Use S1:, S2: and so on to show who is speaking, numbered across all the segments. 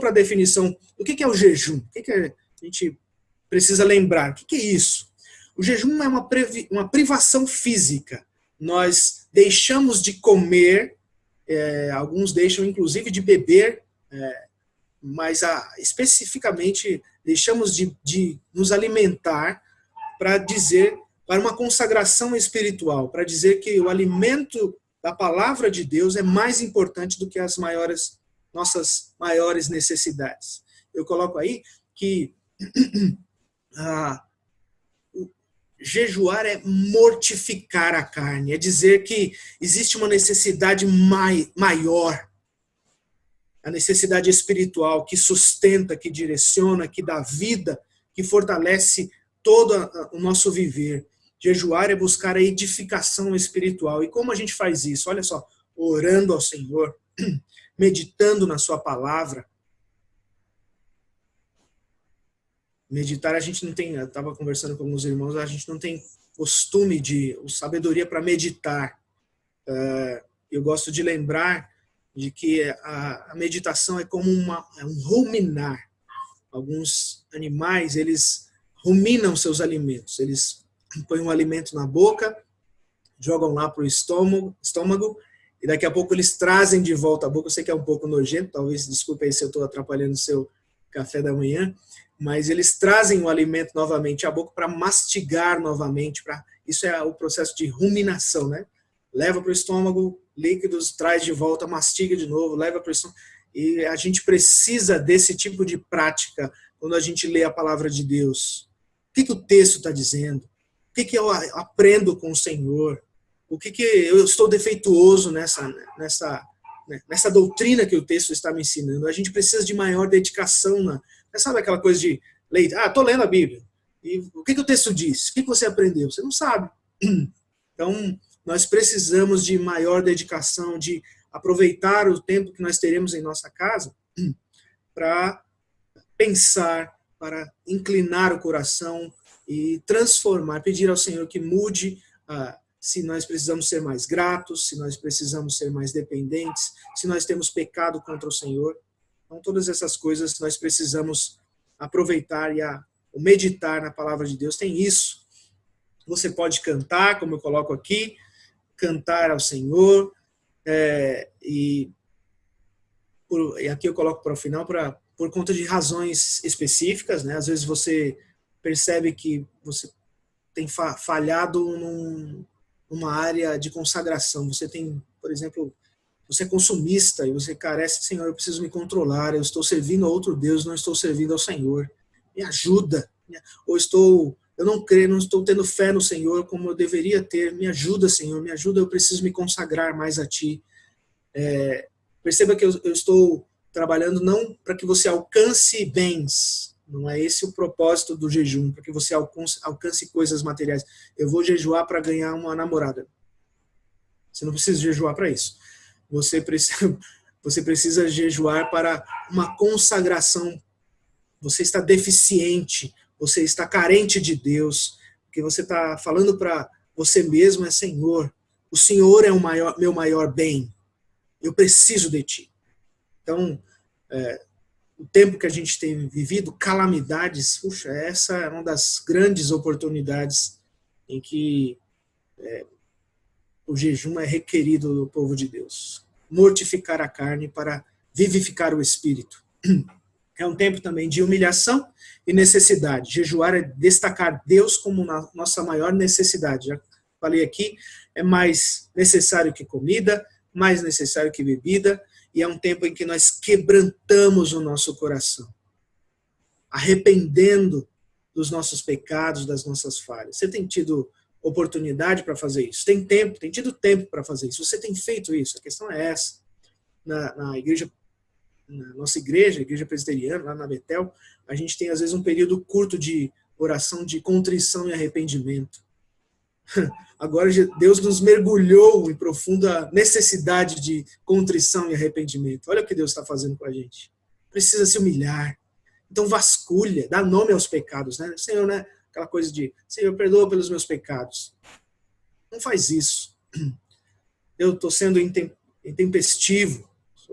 S1: para a definição do que é o jejum, o que a gente precisa lembrar, o que é isso? O jejum é uma privação física. Nós deixamos de comer, alguns deixam inclusive de beber, mas especificamente deixamos de nos alimentar para uma consagração espiritual, para dizer que o alimento da palavra de Deus é mais importante do que as nossas maiores necessidades. Eu coloco aí que jejuar é mortificar a carne, é dizer que existe uma necessidade maior, a necessidade espiritual que sustenta, que direciona, que dá vida, que fortalece todo o nosso viver. Jejuar é buscar a edificação espiritual. E como a gente faz isso? Olha só, orando ao Senhor, meditando na sua palavra. Meditar, a gente não tem, eu estava conversando com alguns irmãos, a gente não tem costume sabedoria para meditar. Eu gosto de lembrar de que a meditação é como um ruminar. Alguns animais, eles ruminam seus alimentos, eles põem um alimento na boca, jogam lá para o estômago, e daqui a pouco eles trazem de volta a boca. Eu sei que é um pouco nojento, talvez, desculpe aí se eu estou atrapalhando o seu café da manhã, mas eles trazem o alimento novamente à boca para mastigar novamente. Isso é o processo de ruminação, né? Leva para o estômago, líquidos, traz de volta, mastiga de novo, leva para o estômago. E a gente precisa desse tipo de prática quando a gente lê a palavra de Deus. O que o texto está dizendo? O que eu aprendo com o Senhor? O que eu estou defeituoso nessa doutrina que o texto está me ensinando? A gente precisa de maior dedicação. Sabe aquela coisa de ler? Estou lendo a Bíblia. E o que o texto diz? O que você aprendeu? Você não sabe. Então, nós precisamos de maior dedicação, de aproveitar o tempo que nós teremos em nossa casa para pensar, para inclinar o coração e transformar, pedir ao Senhor que mude, se nós precisamos ser mais gratos, se nós precisamos ser mais dependentes, se nós temos pecado contra o Senhor. Então, todas essas coisas nós precisamos aproveitar e meditar na palavra de Deus. Tem isso. Você pode cantar, como eu coloco aqui, cantar ao Senhor, e aqui eu coloco para o final, por conta de razões específicas, né? Às vezes você percebe que você tem falhado numa área de consagração. Você tem, por exemplo, você é consumista e você carece, Senhor, eu preciso me controlar, eu estou servindo a outro Deus, não estou servindo ao Senhor. Me ajuda. Ou eu não creio, não estou tendo fé no Senhor como eu deveria ter. Me ajuda, Senhor, me ajuda, eu preciso me consagrar mais a Ti. Perceba que eu estou trabalhando não para que você alcance bens, não é esse o propósito do jejum, para que você alcance coisas materiais. Eu vou jejuar para ganhar uma namorada. Você não precisa jejuar para isso. Você precisa jejuar para uma consagração. Você está deficiente, você está carente de Deus, porque você está falando para você mesmo, Senhor, o Senhor é meu maior bem, eu preciso de Ti. Então, o tempo que a gente tem vivido, calamidades, puxa, essa é uma das grandes oportunidades em que o jejum é requerido do povo de Deus. Mortificar a carne para vivificar o espírito. É um tempo também de humilhação e necessidade. Jejuar é destacar Deus como nossa maior necessidade. Já falei aqui, é mais necessário que comida, mais necessário que bebida, e é um tempo em que nós quebrantamos o nosso coração, arrependendo dos nossos pecados, das nossas falhas. Você tem tido oportunidade para fazer isso? Tem tido tempo para fazer isso? Você tem feito isso? A questão é essa. Na nossa igreja, a igreja presbiteriana, lá na Betel, a gente tem às vezes um período curto de oração de contrição e arrependimento. Agora Deus nos mergulhou em profunda necessidade de contrição e arrependimento. Olha o que Deus está fazendo com a gente. Precisa se humilhar. Então vasculha, dá nome aos pecados, né? Senhor, né? Aquela coisa de, Senhor, perdoa pelos meus pecados. Não faz isso. Eu estou sendo intempestivo,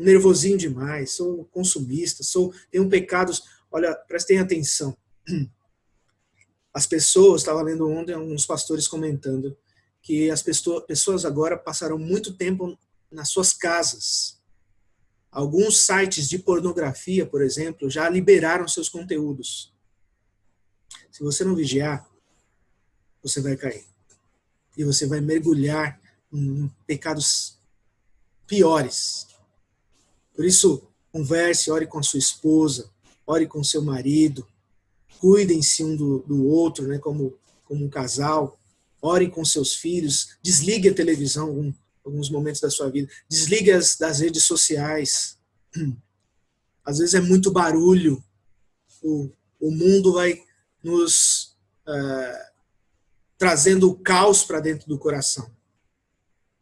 S1: nervosinho demais, sou consumista, tenho pecados. Olha, prestem atenção. As pessoas, estava lendo ontem alguns pastores comentando que as pessoas agora passaram muito tempo nas suas casas. Alguns sites de pornografia, por exemplo, já liberaram seus conteúdos. Se você não vigiar, você vai cair. E você vai mergulhar em pecados piores. Por isso, converse, ore com a sua esposa, ore com seu marido, cuidem-se um do outro, né, como um casal, ore com seus filhos, desligue a televisão alguns momentos da sua vida, desligue das redes sociais. Às vezes é muito barulho, o mundo vai nos trazendo o caos para dentro do coração.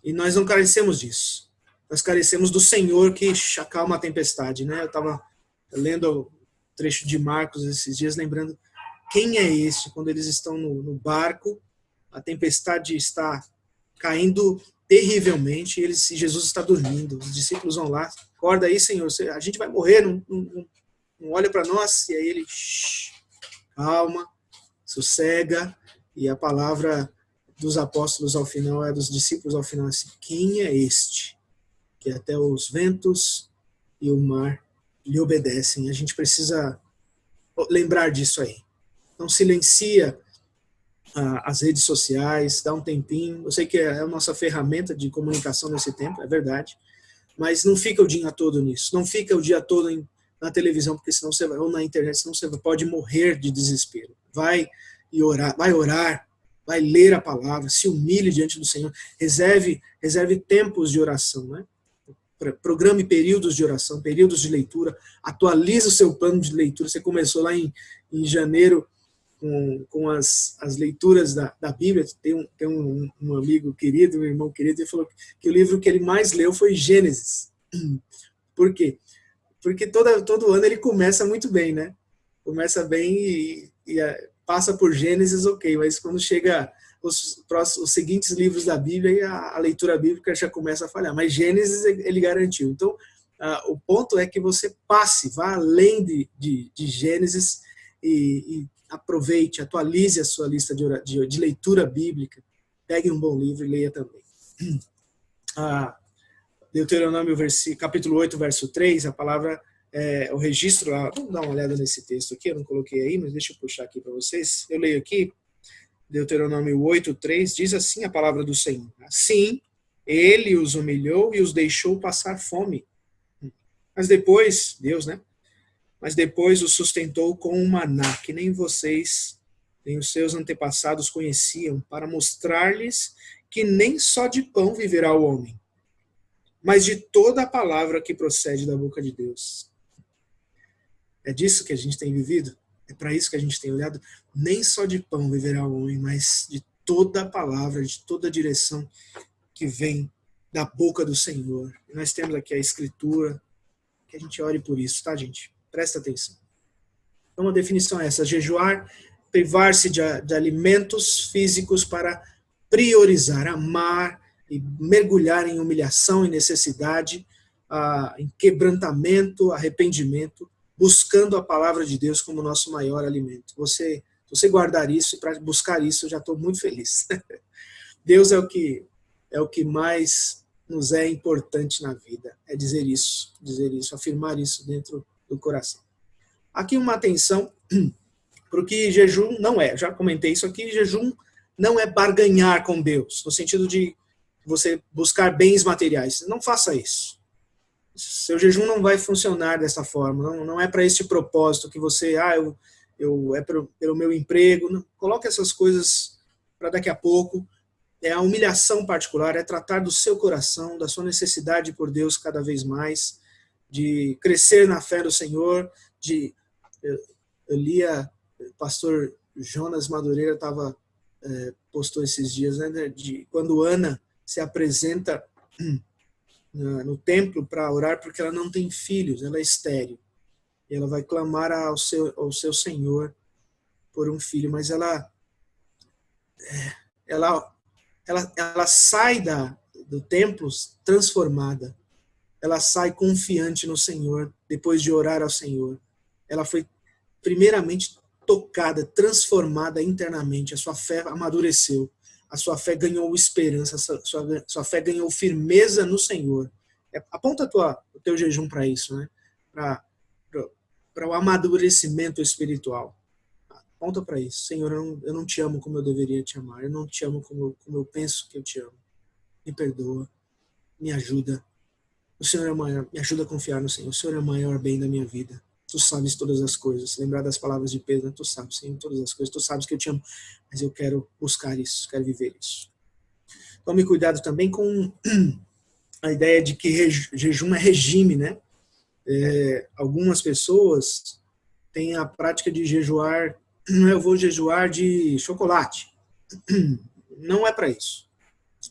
S1: E nós não carecemos disso. Nós carecemos do Senhor que acalma a tempestade. Né? Eu estava lendo o trecho de Marcos esses dias, lembrando quem é este, quando eles estão no barco, a tempestade está caindo terrivelmente, e Jesus está dormindo. Os discípulos vão lá, acorda aí, Senhor, a gente vai morrer, não olha para nós. E aí ele, calma, sossega, e a palavra dos apóstolos ao final, dos discípulos ao final, assim, quem é este? Que até os ventos e o mar lhe obedecem. A gente precisa lembrar disso aí. Então silencia as redes sociais, dá um tempinho. Eu sei que é a nossa ferramenta de comunicação nesse tempo, é verdade, mas não fica o dia todo nisso. Não fica o dia todo na televisão, porque senão você vai, ou na internet, senão você pode morrer de desespero. Vai orar, vai ler a palavra, se humilhe diante do Senhor, reserve tempos de oração, né? Programe períodos de oração, períodos de leitura, atualize o seu plano de leitura. Você começou lá em janeiro com as leituras da Bíblia. Tem um amigo querido, um irmão querido, ele falou que o livro que ele mais leu foi Gênesis. Por quê? Porque todo ano ele começa muito bem, né? Começa bem e passa por Gênesis, ok, mas quando chega os seguintes livros da Bíblia, a leitura bíblica já começa a falhar. Mas Gênesis ele garantiu. Então, o ponto é que você vá além de Gênesis e aproveite, atualize a sua lista de leitura bíblica, pegue um bom livro e leia também. Deuteronômio capítulo 8, verso 3, a palavra, o registro, vamos dar uma olhada nesse texto aqui, eu não coloquei aí, mas deixa eu puxar aqui para vocês. Eu leio aqui, Deuteronômio 8, 3, diz assim a palavra do Senhor: assim, ele os humilhou e os deixou passar fome. Mas depois, Deus, né? Mas depois os sustentou com um maná, que nem vocês, nem os seus antepassados conheciam, para mostrar-lhes que nem só de pão viverá o homem, mas de toda a palavra que procede da boca de Deus. É disso que a gente tem vivido? É para isso que a gente tem olhado? Nem só de pão viverá o homem, mas de toda a palavra, de toda a direção que vem da boca do Senhor. E nós temos aqui a Escritura, que a gente ore por isso, tá, gente? Presta atenção. Então, a definição é essa: jejuar, privar-se de alimentos físicos para priorizar, amar e mergulhar em humilhação e necessidade, em quebrantamento, arrependimento, buscando a palavra de Deus como nosso maior alimento. Se você guardar isso e para buscar isso, eu já estou muito feliz. Deus é o que mais nos é importante na vida, é dizer isso, afirmar isso dentro do coração. Aqui uma atenção para o que jejum não é. Já comentei isso aqui, jejum não é barganhar com Deus, no sentido de você buscar bens materiais. Não faça isso. Seu jejum não vai funcionar dessa forma, não é para esse propósito que você, é pelo meu emprego. Não. Coloque essas coisas para daqui a pouco. É a humilhação particular, é tratar do seu coração, da sua necessidade por Deus cada vez mais, de crescer na fé do Senhor. Eu lia, o pastor Jonas Madureira postou esses dias, né, de quando Ana se apresenta no templo para orar, porque ela não tem filhos, ela é estéril. E ela vai clamar ao seu Senhor por um filho, mas ela sai do templo transformada. ela sai confiante no Senhor, depois de orar ao Senhor. Ela foi primeiramente tocada, transformada internamente, a sua fé amadureceu, a sua fé ganhou esperança, a sua fé ganhou firmeza no Senhor. Aponta o teu jejum para isso, né? Para o amadurecimento espiritual. Aponta para isso. Senhor, eu não te amo como eu deveria te amar, eu não te amo como eu penso que eu te amo. Me perdoa, me ajuda. O Senhor é maior, me ajuda a confiar no Senhor. O Senhor é o maior bem da minha vida. Tu sabes todas as coisas. Lembrar das palavras de Pedro, tu sabes, Senhor, todas as coisas. Tu sabes que eu te amo, mas eu quero buscar isso, quero viver isso. Tome cuidado também com a ideia de que jejum é regime, né? Algumas pessoas têm a prática de jejuar, eu vou jejuar de chocolate. Não é para isso.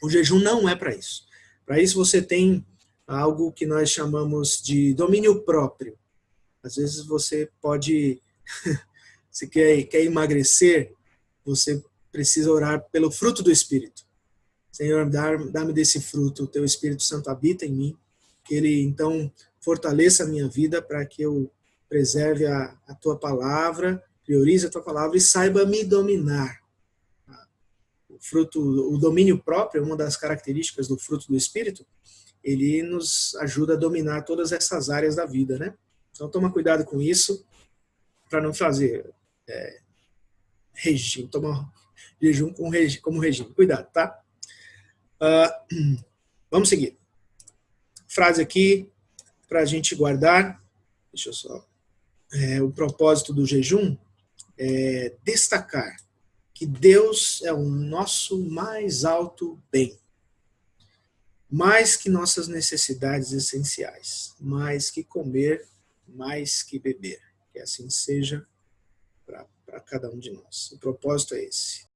S1: O jejum não é para isso. Para isso você tem algo que nós chamamos de domínio próprio. Às vezes você pode, se quer emagrecer, você precisa orar pelo fruto do Espírito. Senhor, dá-me desse fruto, o teu Espírito Santo habita em mim, que ele então fortaleça a minha vida para que eu preserve a tua palavra, priorize a tua palavra e saiba me dominar. O domínio próprio é uma das características do fruto do Espírito, ele nos ajuda a dominar todas essas áreas da vida, né? Então toma cuidado com isso, para não fazer regime, tomar jejum como regime. Cuidado, tá? Vamos seguir. Frase aqui para a gente guardar. Deixa eu só. O propósito do jejum é destacar que Deus é o nosso mais alto bem, mais que nossas necessidades essenciais, mais que comer, mais que beber. Que assim seja para cada um de nós. O propósito é esse.